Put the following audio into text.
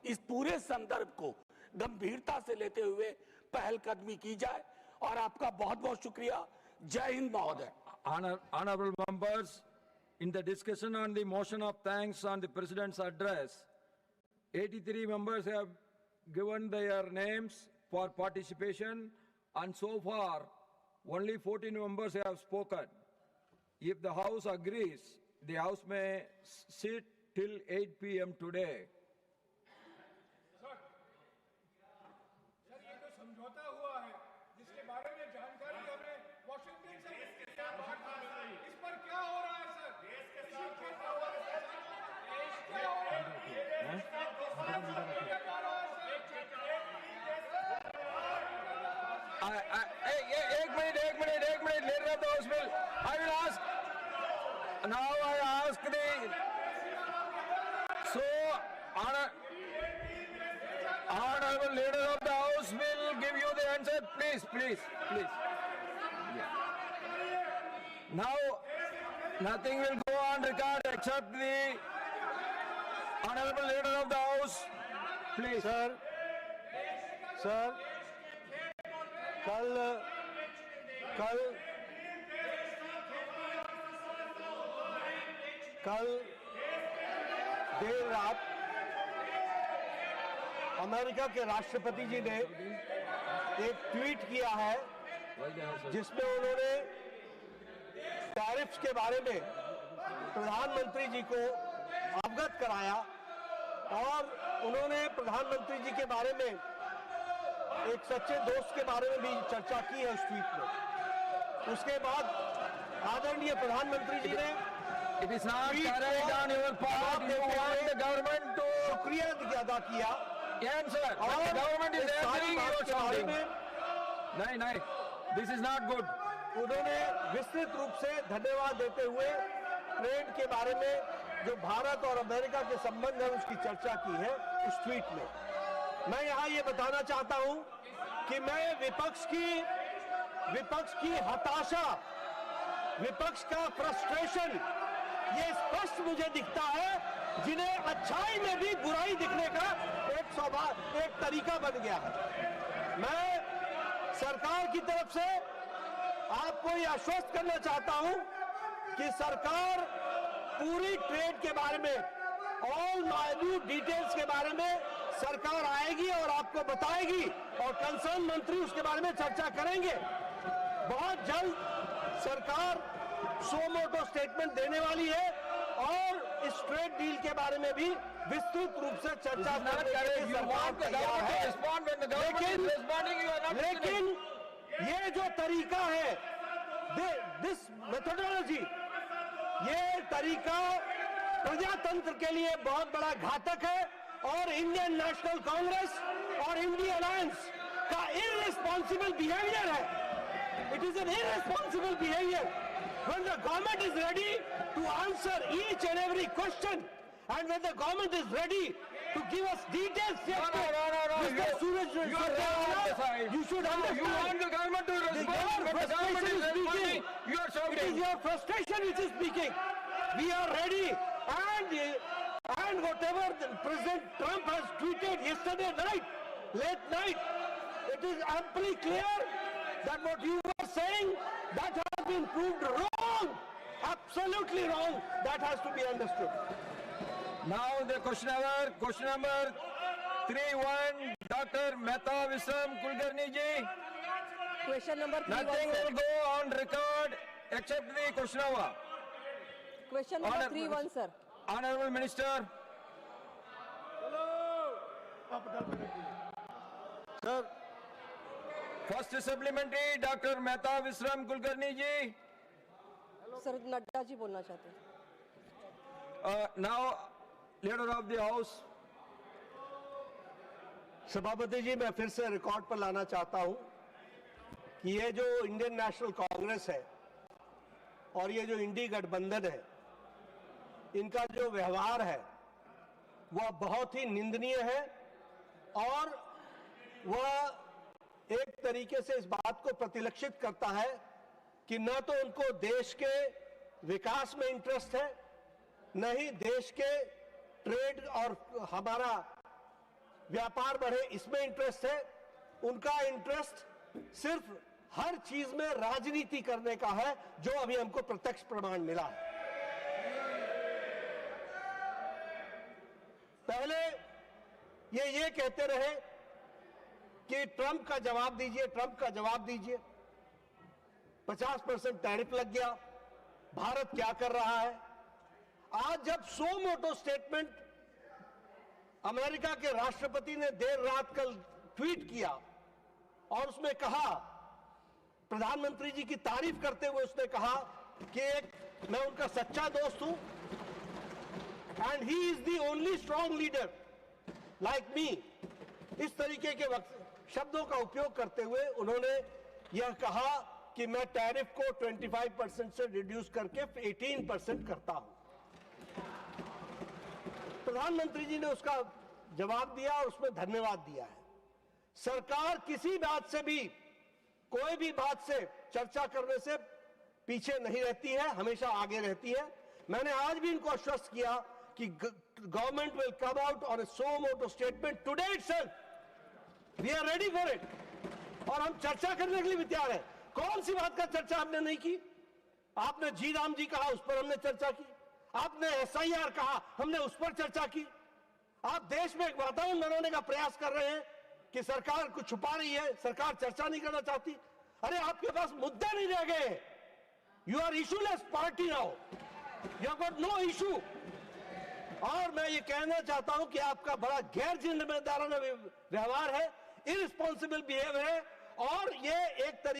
इस पूरे संदर्भ को गंभीरता से लेते हुए पहलकदमी की जाए। और आपका बहुत बहुत शुक्रिया। जय हिंद महोदय। Honorable members, in the discussion on the motion of thanks on the President's address, 83 members have given their names for participation, and so far only 14 members have spoken. If the House agrees, the House may sit till 8 p.m. today. Sir ये जो समझौता हुआ है जिसके बारे में जानकारी हमें वॉशिंगटन से इस पर क्या हो रहा है सर? देश के साथ क्या हो रहा है? एक minute, leader of the House will. I will ask. Now I ask the. So, Honorable Leader of the House will give you the answer. Please. Yeah. Now, nothing will go on record except the Honorable Leader of the House. Please. Sir कल देर रात America के राष्ट्रपति जी ने एक tweet किया है जिसमें उन्होंने टैरिफ्स के बारे में प्रधानमंत्री जी को अवगत कराया और उन्होंने प्रधानमंत्री जी के बारे में एक सच्चे दोस्त के बारे में भी चर्चा की है उस ट्वीट में। उसके बाद आदरणीय प्रधानमंत्री जी ने It is not carried on your part. You want the government to शुक्रिया अदा किया। answer. When the government is answering, you are shouting. नहीं, this is not good. उन्होंने विस्तृत रूप से धन्यवाद देते हुए ट्रेड के बारे में जो भारत और अमेरिका के संबंध है उसकी चर्चा की है उस ट्वीट में। मैं यहाँ ये बताना चाहता हूँ कि मैं विपक्ष की हताशा, विपक्ष का फ्रस्ट्रेशन ये स्पष्ट मुझे दिखता है, जिन्हें अच्छाई में भी बुराई दिखने का एक तरीका बन गया है। मैं सरकार की तरफ से आपको ये आश्वस्त करना चाहता हूं कि सरकार पूरी ट्रेड के बारे में, ऑल माइन्यूट डिटेल्स के बारे में सरकार आएगी और आपको बताएगी और कंसर्न मंत्री उसके बारे में चर्चा करेंगे। बहुत जल्द सरकार सो मोटो स्टेटमेंट देने वाली है और इस ट्रेड डील के बारे में भी विस्तृत रूप से चर्चा लेकिन ये जो तरीका है, दिस मेथोडोलॉजी, ये तरीका प्रजातंत्र के लिए बहुत बड़ा घातक है और इंडियन नेशनल कांग्रेस और इंडिया अलायंस का इररिस्पॉन्सिबल बिहेवियर है। It is an irresponsible behaviour when the government is ready to answer each and every question and when the government is ready to give us details. No. You should understand. You want the government to respond, but the government is responding. You are shouting. It is your frustration which is speaking. We are ready, and whatever President Trump has tweeted yesterday night, late night, it is amply clear that what you were saying, that has been proved wrong, absolutely wrong. That has to be understood. Now the question number 31, Dr. Mehta Visram Kulkarni ji. Question number 31. Nothing will go on record except the question hour. Question number 31, sir. Honorable Minister. Sir. First supplementary, Dr. Mehta Visram Kulkarni ji. Sir, Nadda ji बोलना चाहते हैं. Now, Leader of the House. सभापति जी, मैं फिर से record पर लाना चाहता हूं कि ये जो इंडियन नेशनल कांग्रेस है और ये जो इंडी गठबंधन है, इनका जो व्यवहार है वह बहुत ही निंदनीय है और वह एक तरीके से इस बात को प्रतिलक्षित करता है कि न तो उनको देश के विकास में इंटरेस्ट है, न ही देश के ट्रेड और हमारा व्यापार बढ़े, इसमें इंटरेस्ट है। उनका इंटरेस्ट सिर्फ हर चीज में राजनीति करने का है, जो अभी हमको प्रत्यक्ष प्रमाण मिला है। पहले ये कहते रहे कि ट्रंप का जवाब दीजिए, ट्रंप का जवाब दीजिए। 50% टैरिफ लग गया, भारत क्या कर रहा है? आज जब सो मोटो स्टेटमेंट अमेरिका के राष्ट्रपति ने देर रात कल ट्वीट किया और उसमें कहा, प्रधानमंत्री जी की तारीफ करते हुए उसने कहा कि मैं उनका सच्चा दोस्त हूं, and he is the only strong leader like me. इस तरीके के शब्दों का उपयोग करते हुए उन्होंने यह कहा कि मैं टैरिफ को 25% से रिड्यूस करके 18% करता हूं। प्रधानमंत्री जी ने उसका जवाब दिया और उसमें धन्यवाद दिया है। सरकार किसी बात से भी, कोई भी बात से चर्चा करने से पीछे नहीं रहती है, हमेशा आगे रहती है। मैंने आज भी इनको आश्वस्त किया कि government will come out on a suo motu statement today itself. We are ready for it, और हम चर्चा करने के लिए भी तैयार हैं। कौन सी बात का चर्चा हमने नहीं की? आपने जी राम जी कहा, उस पर हमने चर्चा की। आपने SIR कहा, हमने उस पर चर्चा की। आप देश में एक वातावरण बनाने का प्रयास कर रहे हैं कि सरकार कुछ छुपा रही है, सरकार चर्चा नहीं करना चाहती। अरे आपके पास मुद्दे नहीं रह गए। You are issueless party now, you have got no issue. और मैं ये कहना चाहता हूं कि आपका बड़ा गैर जिम्मेदाराना व्यवहार है, इररिस्पॉन्सिबल बिहेवियर है, और ये एक तरीके